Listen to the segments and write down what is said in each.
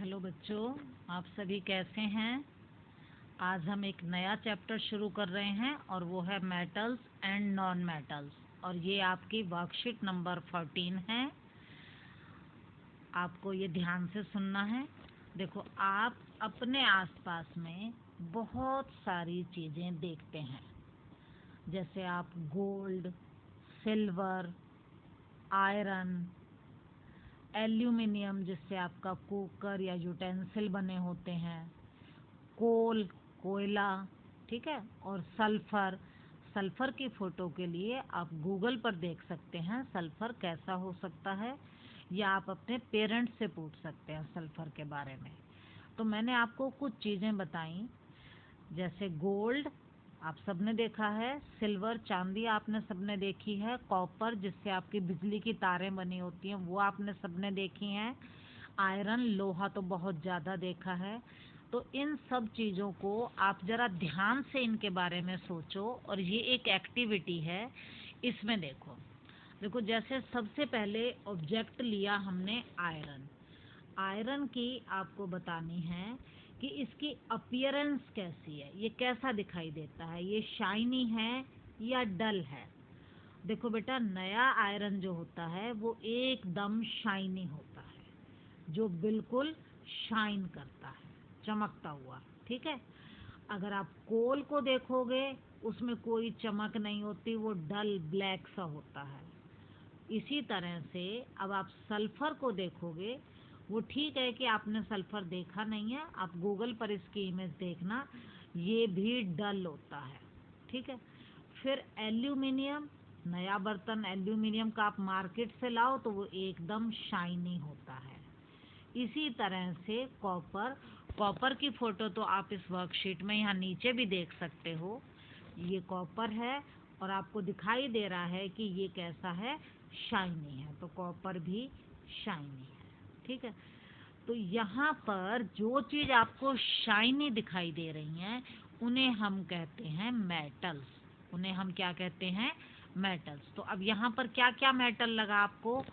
Hello बच्चों, आप सभी कैसे हैं। आज हम एक नया चैप्टर शुरू कर रहे हैं और वो है मेटल्स एंड नॉन मेटल्स, और ये आपकी वर्कशीट नंबर 14 है। आपको ये ध्यान से सुनना है। देखो, आप अपने आसपास में बहुत सारी चीज़ें देखते हैं, जैसे आप गोल्ड, सिल्वर, आयरन, एल्यूमिनियम जिससे आपका कुकर या यूटेंसिल बने होते हैं, कोयला, ठीक है, और सल्फर। सल्फर की फ़ोटो के लिए आप गूगल पर देख सकते हैं सल्फर कैसा हो सकता है, या आप अपने पेरेंट्स से पूछ सकते हैं सल्फर के बारे में। तो मैंने आपको कुछ चीज़ें बताई, जैसे गोल्ड आप सबने देखा है, सिल्वर चांदी आपने सबने देखी है, कॉपर जिससे आपकी बिजली की तारें बनी होती हैं वो आपने सबने देखी हैं, आयरन लोहा तो बहुत ज़्यादा देखा है। तो इन सब चीज़ों को आप ज़रा ध्यान से इनके बारे में सोचो, और ये एक एक्टिविटी है। इसमें देखो देखो जैसे सबसे पहले ऑब्जेक्ट लिया हमने आयरन। आयरन की आपको बतानी है कि इसकी अपीयरेंस कैसी है, ये कैसा दिखाई देता है, ये शाइनी है या डल है। देखो बेटा, नया आयरन जो होता है वो एकदम शाइनी होता है, जो बिल्कुल शाइन करता है, चमकता हुआ, ठीक है। अगर आप कोल को देखोगे उसमें कोई चमक नहीं होती, वो डल ब्लैक सा होता है। इसी तरह से अब आप सल्फर को देखोगे, वो ठीक है कि आपने सल्फर देखा नहीं है, आप गूगल पर इसकी इमेज देखना, ये भी डल होता है, ठीक है। फिर एल्यूमिनियम, नया बर्तन एल्यूमिनियम का आप मार्केट से लाओ तो वो एकदम शाइनी होता है। इसी तरह से कॉपर, कॉपर की फ़ोटो तो आप इस वर्कशीट में यहाँ नीचे भी देख सकते हो। ये कॉपर है और आपको दिखाई दे रहा है कि ये कैसा है, शाइनी है, तो कॉपर भी शाइनी है, ठीक है। तो यहाँ पर जो चीज़ आपको शाइनी दिखाई दे रही हैं उन्हें हम कहते हैं मेटल्स। उन्हें हम क्या कहते हैं, मेटल्स। तो अब यहाँ पर क्या क्या मेटल लगा आपको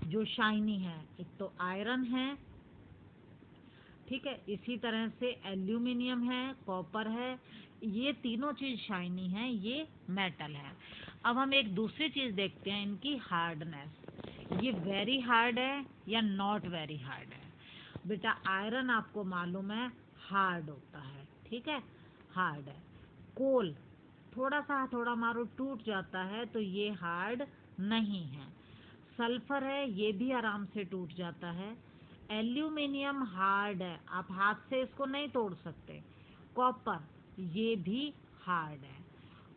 जो शाइनी है, एक तो आयरन है, ठीक है, इसी तरह से एल्यूमिनियम है, कॉपर है, ये तीनों चीज़ शाइनी है, ये मेटल है। अब हम एक दूसरी चीज़ देखते हैं, इनकी हार्डनेस, ये वेरी हार्ड है या नॉट वेरी हार्ड है। बेटा आयरन आपको मालूम है हार्ड होता है, ठीक है, हार्ड है। कोल थोड़ा सा हथौड़ा मारो टूट जाता है, तो ये हार्ड नहीं है। सल्फर है, ये भी आराम से टूट जाता है। एल्यूमिनियम हार्ड है, आप हाथ से इसको नहीं तोड़ सकते। कॉपर ये भी हार्ड है।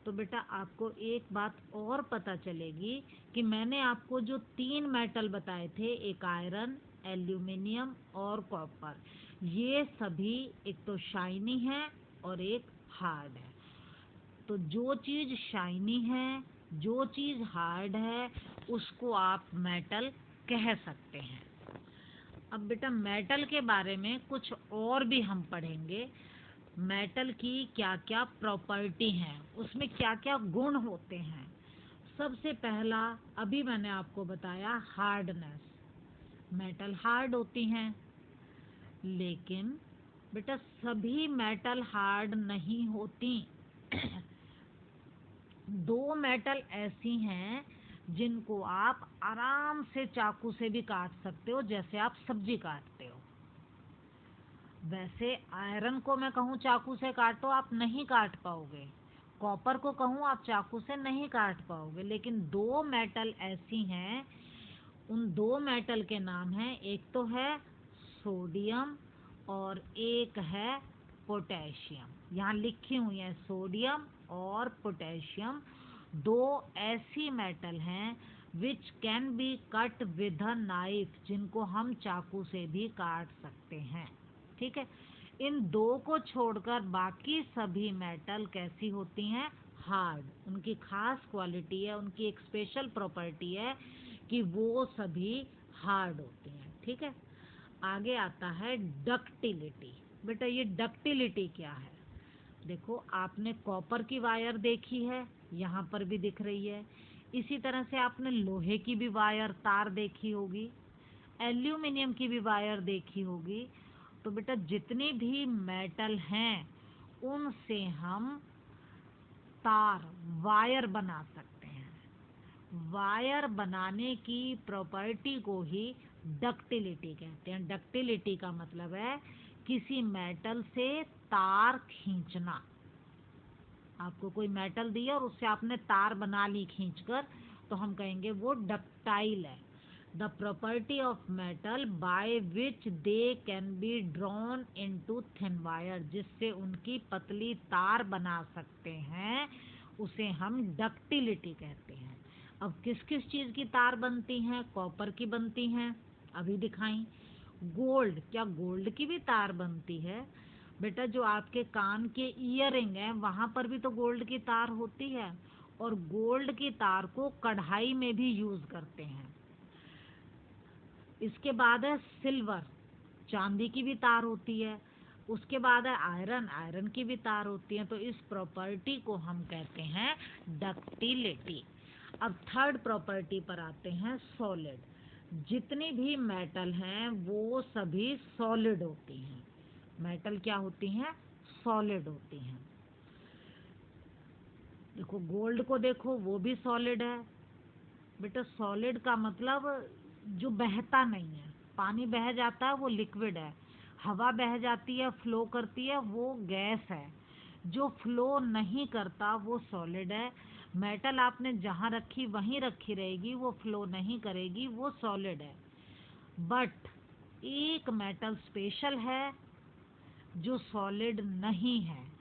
तो बेटा आपको एक बात और पता चलेगी कि मैंने आपको जो 3 मेटल बताए थे, एक आयरन, एल्यूमिनियम और कॉपर, ये सभी एक तो शाइनी है और एक हार्ड है। तो जो चीज़ शाइनी है, जो चीज़ हार्ड है, उसको आप मेटल कह सकते हैं। अब बेटा मेटल के बारे में कुछ और भी हम पढ़ेंगे। मेटल की क्या क्या प्रॉपर्टी हैं, उसमें क्या क्या गुण होते हैं। सबसे पहला अभी मैंने आपको बताया हार्डनेस, मेटल हार्ड होती हैं। लेकिन बेटा सभी मेटल हार्ड नहीं होती। दो मेटल ऐसी हैं जिनको आप आराम से चाकू से भी काट सकते हो, जैसे आप सब्जी काटते हो। वैसे आयरन को मैं कहूँ चाकू से काटो, आप नहीं काट पाओगे। कॉपर को कहूँ आप चाकू से नहीं काट पाओगे। लेकिन दो मेटल ऐसी हैं, उन दो मेटल के नाम हैं, एक तो है सोडियम और एक है पोटेशियम। यहाँ लिखी हुई है सोडियम और पोटेशियम, दो ऐसी मेटल हैं which can be cut with a knife, जिनको हम चाकू से भी काट सकते हैं, ठीक है। इन दो को छोड़कर बाकी सभी मेटल कैसी होती हैं, हार्ड। उनकी खास क्वालिटी है, उनकी एक स्पेशल प्रॉपर्टी है कि वो सभी हार्ड होती हैं, ठीक है। आगे आता है डक्टिलिटी। बेटा ये डक्टिलिटी क्या है, देखो आपने कॉपर की वायर देखी है, यहाँ पर भी दिख रही है। इसी तरह से आपने लोहे की भी वायर तार देखी होगी, एल्यूमिनियम की भी वायर देखी होगी, तो बेटा जितने भी मेटल हैं उनसे हम तार वायर बना सकते हैं। वायर बनाने की प्रॉपर्टी को ही डक्टिलिटी कहते हैं। डक्टिलिटी का मतलब है किसी मेटल से तार खींचना। आपको कोई मेटल दिया और उससे आपने तार बना ली खींचकर, तो हम कहेंगे वो डक्टाइल है। The property of metal by which they can be drawn into thin wire, जिससे उनकी पतली तार बना सकते हैं, उसे हम डक्टिलिटी कहते हैं। अब किस किस चीज की तार बनती हैं? कॉपर की बनती हैं, अभी दिखाई। गोल्ड, क्या गोल्ड की भी तार बनती है? बेटा जो आपके कान के ईयरिंग हैं वहां पर भी तो गोल्ड की तार होती है, और गोल्ड की तार को कढ़ाई में भी यूज करते हैं। इसके बाद है सिल्वर, चांदी की भी तार होती है। उसके बाद है आयरन, आयरन की भी तार होती है। तो इस प्रॉपर्टी को हम कहते हैं डक्टिलिटी। अब थर्ड प्रॉपर्टी पर आते हैं, सॉलिड। जितनी भी मेटल हैं वो सभी सॉलिड होती हैं। मेटल क्या होती हैं? सॉलिड होती हैं। देखो गोल्ड को देखो, वो भी सॉलिड है। बेटा सॉलिड का मतलब जो बहता नहीं है। पानी बह जाता है वो लिक्विड है, हवा बह जाती है फ्लो करती है वो गैस है। जो फ्लो नहीं करता वो सॉलिड है। मेटल आपने जहाँ रखी वहीं रखी रहेगी, वो फ्लो नहीं करेगी, वो सॉलिड है। बट एक मेटल स्पेशल है जो सॉलिड नहीं है।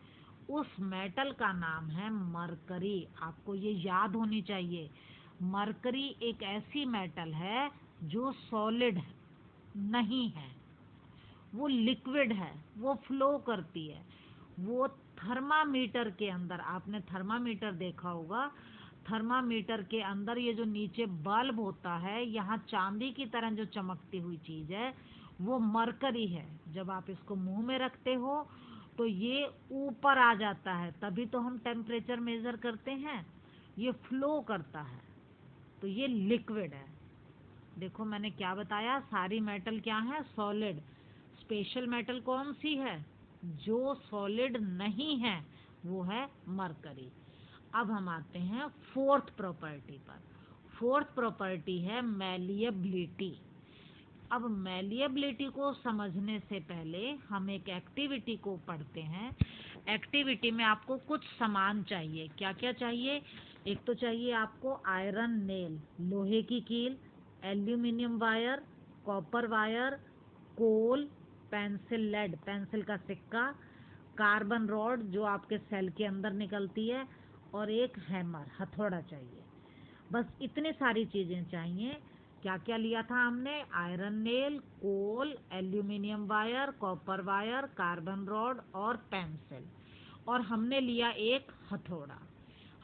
उस मेटल का नाम है मरकरी। आपको ये याद होनी चाहिए, मरकरी एक ऐसी मेटल है जो सॉलिड नहीं है, वो लिक्विड है, वो फ्लो करती है। वो थर्मामीटर के अंदर, आपने थर्मामीटर देखा होगा, थर्मामीटर के अंदर ये जो नीचे बल्ब होता है, यहाँ चांदी की तरह जो चमकती हुई चीज है वो मरकरी है। जब आप इसको मुंह में रखते हो तो ये ऊपर आ जाता है, तभी तो हम टेम्परेचर मेजर करते हैं। ये फ्लो करता है, तो ये लिक्विड है। देखो मैंने क्या बताया, सारी मेटल क्या है? सॉलिड। स्पेशल मेटल कौन सी है? जो सॉलिड नहीं है, वो है मरकरी। अब हम आते हैं फोर्थ प्रॉपर्टी पर। फोर्थ प्रॉपर्टी है मैलिएबिलिटी। अब मैलिएबिलिटी को समझने से पहले हम एक एक्टिविटी को पढ़ते हैं। एक्टिविटी में आपको कुछ सामान चाहिए। क्या क्या चाहिए? एक तो चाहिए आपको आयरन नेल, लोहे की कील, एल्यूमिनियम वायर, कॉपर वायर, कोल, पेंसिल लेड, पेंसिल का सिक्का, कार्बन रॉड जो आपके सेल के अंदर निकलती है, और एक हैमर, हथौड़ा चाहिए। बस इतनी सारी चीजें चाहिए। क्या क्या लिया था हमने? Iron nail, coal, aluminium wire, copper wire, carbon rod और पेंसिल, और हमने लिया एक हथौड़ा।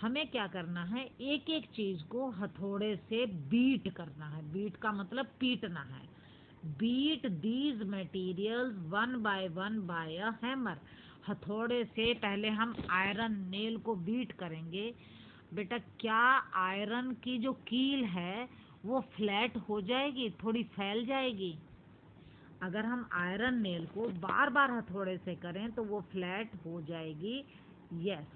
हमें क्या करना है? एक एक चीज को हथौड़े से बीट करना है। बीट का मतलब पीटना है। Beat these materials one by a hammer. हथौड़े से पहले हम आयरन नेल को बीट करेंगे। बेटा क्या आयरन की जो कील है वो फ्लैट हो जाएगी? थोड़ी फैल जाएगी? अगर हम आयरन नेल को बार बार हथौड़े से करें तो वो फ्लैट हो जाएगी। यस।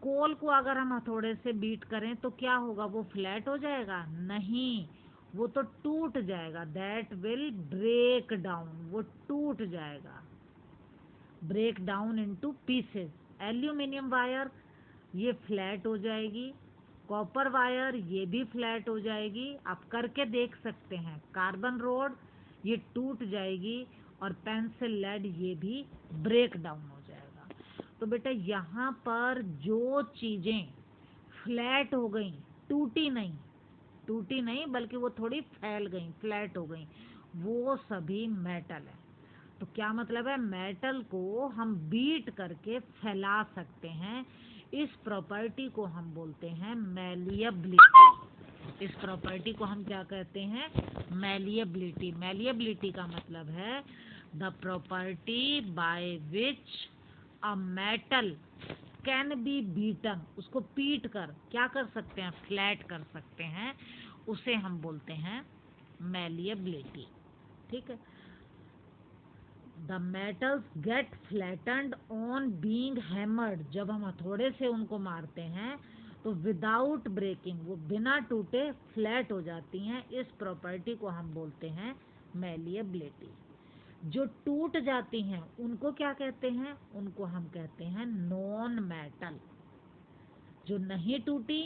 कोल को अगर हम हथौड़े से बीट करें तो क्या होगा? वो फ्लैट हो जाएगा? नहीं, वो तो टूट जाएगा। दैट विल ब्रेक डाउन, वो टूट जाएगा, break down into pieces. Aluminium wire ये फ्लैट हो जाएगी। कॉपर वायर ये भी फ्लैट हो जाएगी, आप करके देख सकते हैं। कार्बन रोड ये टूट जाएगी, और पेंसिल लेड ये भी ब्रेक डाउन हो जाएगा। तो बेटा यहाँ पर जो चीजें फ्लैट हो गई, टूटी नहीं, टूटी नहीं बल्कि वो थोड़ी फैल गई, फ्लैट हो गई, वो सभी मेटल है। तो क्या मतलब है? मेटल को हम बीट करके फैला सकते हैं। इस प्रॉपर्टी को हम बोलते हैं मैलिएबिलिटी। इस प्रॉपर्टी को हम क्या कहते हैं? मैलिएबिलिटी। मैलिएबिलिटी का मतलब है the property by which a metal can be beaten. उसको पीट कर क्या कर सकते हैं? फ्लैट कर सकते हैं। उसे हम बोलते हैं मैलिएबिलिटी। ठीक है। The metals get flattened on being hammered, जब हम हथौड़े से उनको मारते हैं तो विदाउट ब्रेकिंग, वो बिना टूटे फ्लैट हो जाती हैं। इस प्रॉपर्टी को हम बोलते हैं मैलिएबिलिटी। जो टूट जाती हैं उनको क्या कहते हैं? उनको हम कहते हैं नॉन मेटल। जो नहीं टूटी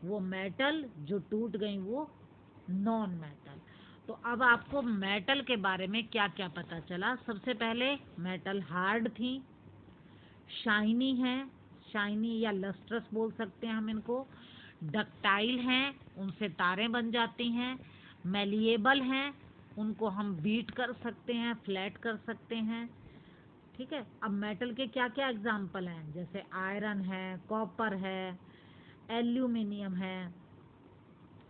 वो मेटल, जो टूट गई वो नॉन मेटल। तो अब आपको मेटल के बारे में क्या क्या पता चला? सबसे पहले मेटल हार्ड थी, शाइनी है, शाइनी या लस्ट्रस बोल सकते हैं हम इनको, डक्टाइल हैं, उनसे तारें बन जाती हैं, मेलिएबल हैं, उनको हम बीट कर सकते हैं, फ्लैट कर सकते हैं। ठीक है। अब मेटल के क्या क्या एग्जाम्पल हैं? जैसे आयरन है, कॉपर है, एल्यूमिनियम है।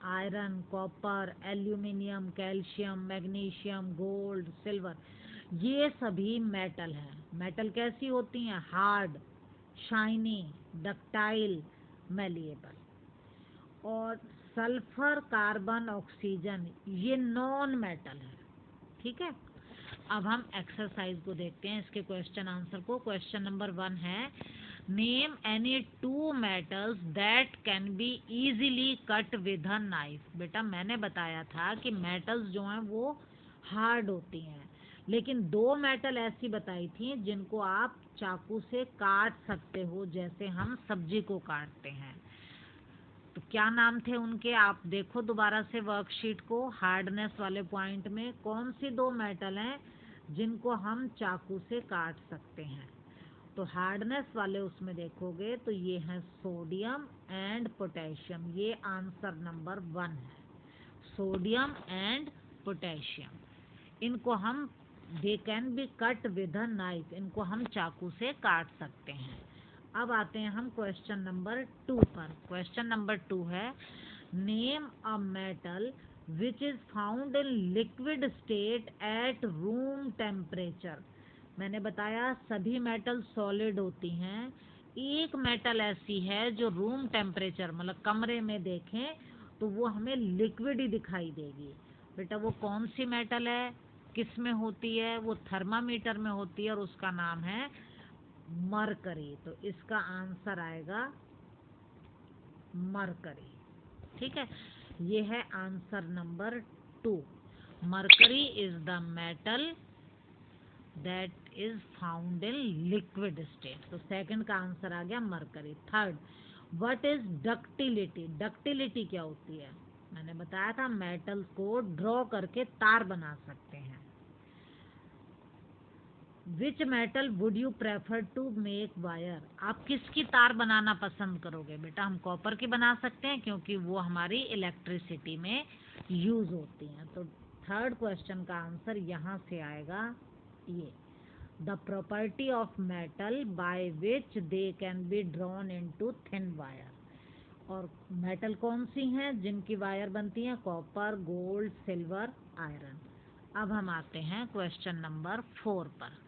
Iron, copper, aluminium, calcium, magnesium, gold, silver, ये सभी मेटल हैं। मेटल कैसी होती हैं? Hard, shiny, ductile, malleable. और सल्फर, कार्बन, ऑक्सीजन, ये नॉन मेटल है। ठीक है। अब हम एक्सरसाइज को देखते हैं, इसके क्वेश्चन आंसर को। क्वेश्चन नंबर 1 है, name any two metals that can be easily cut with a knife. बेटा मैंने बताया था कि मेटल्स जो हैं वो हार्ड होती हैं, लेकिन दो मेटल ऐसी बताई थी जिनको आप चाकू से काट सकते हो, जैसे हम सब्जी को काटते हैं। तो क्या नाम थे उनके? आप देखो दोबारा से वर्कशीट को, हार्डनेस वाले पॉइंट में कौन सी दो मेटल हैं जिनको हम चाकू से काट सकते हैं? तो हार्डनेस वाले उसमें देखोगे तो ये है सोडियम एंड पोटेशियम। ये आंसर नंबर 1 है, सोडियम एंड पोटेशियम। इनको हम, दे can B cut with a knife, इनको हम चाकू से काट सकते हैं। अब आते हैं हम क्वेश्चन नंबर 2 पर। क्वेश्चन नंबर 2 है, name a metal which is found in liquid state at room temperature. मैंने बताया सभी मेटल सॉलिड होती हैं, एक मेटल ऐसी है जो रूम टेम्परेचर मतलब कमरे में देखें तो वो हमें लिक्विड ही दिखाई देगी। बेटा वो कौन सी मेटल है, किस में होती है? वो थर्मामीटर में होती है और उसका नाम है मरकरी। तो इसका आंसर आएगा मरकरी। ठीक है, ये है answer number 2। Mercury is the metal that is found in liquid state. तो सेकंड का आंसर आ गया mercury. Third, what is ductility. Ductility क्या होती है? मैंने बताया था मेटल को ड्रॉ करके तार बना सकते हैं। Which metal would you prefer to make wire. आप किसकी तार बनाना पसंद करोगे? बेटा हम कॉपर की बना सकते हैं क्योंकि वो हमारी इलेक्ट्रिसिटी में यूज होती हैं। तो थर्ड क्वेश्चन का आंसर यहाँ से आएगा ये, the property of metal by which they can be drawn into thin wire. और मेटल कौन सी हैं जिनकी वायर बनती हैं? Copper, gold, silver, iron. अब हम आते हैं क्वेश्चन नंबर 4 पर।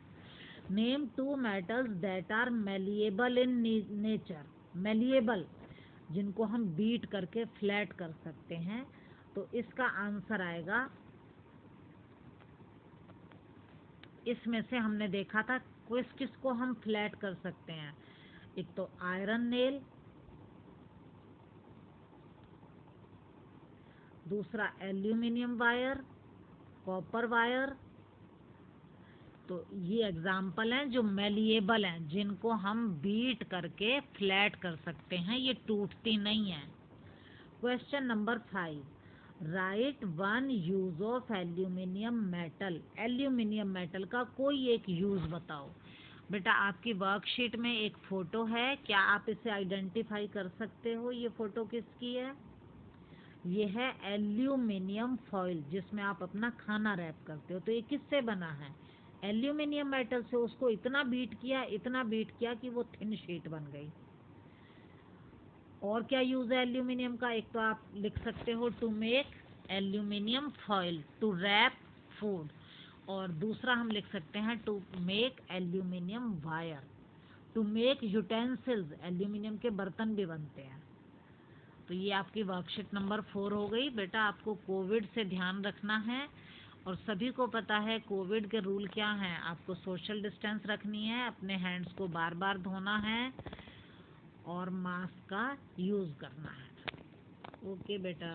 Name two metals that are malleable in nature. Malleable, जिनको हम बीट करके फ्लैट कर सकते हैं। तो इसका आंसर आएगा, इसमें से हमने देखा था किस किस को हम फ्लैट कर सकते हैं। एक तो आयरन नेल, दूसरा एल्यूमिनियम वायर, कॉपर वायर। तो ये एग्जाम्पल हैं जो मेलिएबल हैं, जिनको हम बीट करके फ्लैट कर सकते हैं, ये टूटती नहीं है। Question number 5, right one use of aluminium metal. Aluminium metal का कोई एक यूज बताओ। बेटा आपकी वर्कशीट में एक फोटो है, क्या आप इसे आइडेंटिफाई कर सकते हो? ये फोटो किसकी है? ये है एल्यूमिनियम फॉइल, जिसमें आप अपना खाना रैप करते हो। तो ये किससे बना है? एल्यूमिनियम मेटल से। उसको इतना बीट किया, इतना बीट किया कि वो थिन शीट बन गई। और क्या यूज है एल्यूमिनियम का? एक तो आप लिख सकते हो to make aluminium foil to wrap food, और दूसरा हम लिख सकते हैं to make aluminium wire, to make utensils. Aluminium के बर्तन भी बनते हैं। तो ये आपकी वर्कशीट नंबर 4 हो गई। बेटा आपको कोविड से ध्यान रखना है और सभी को पता है कोविड के रूल क्या हैं। आपको सोशल डिस्टेंस रखनी है, अपने हैंड्स को बार बार धोना है और मास्क का यूज़ करना है। ओके बेटा।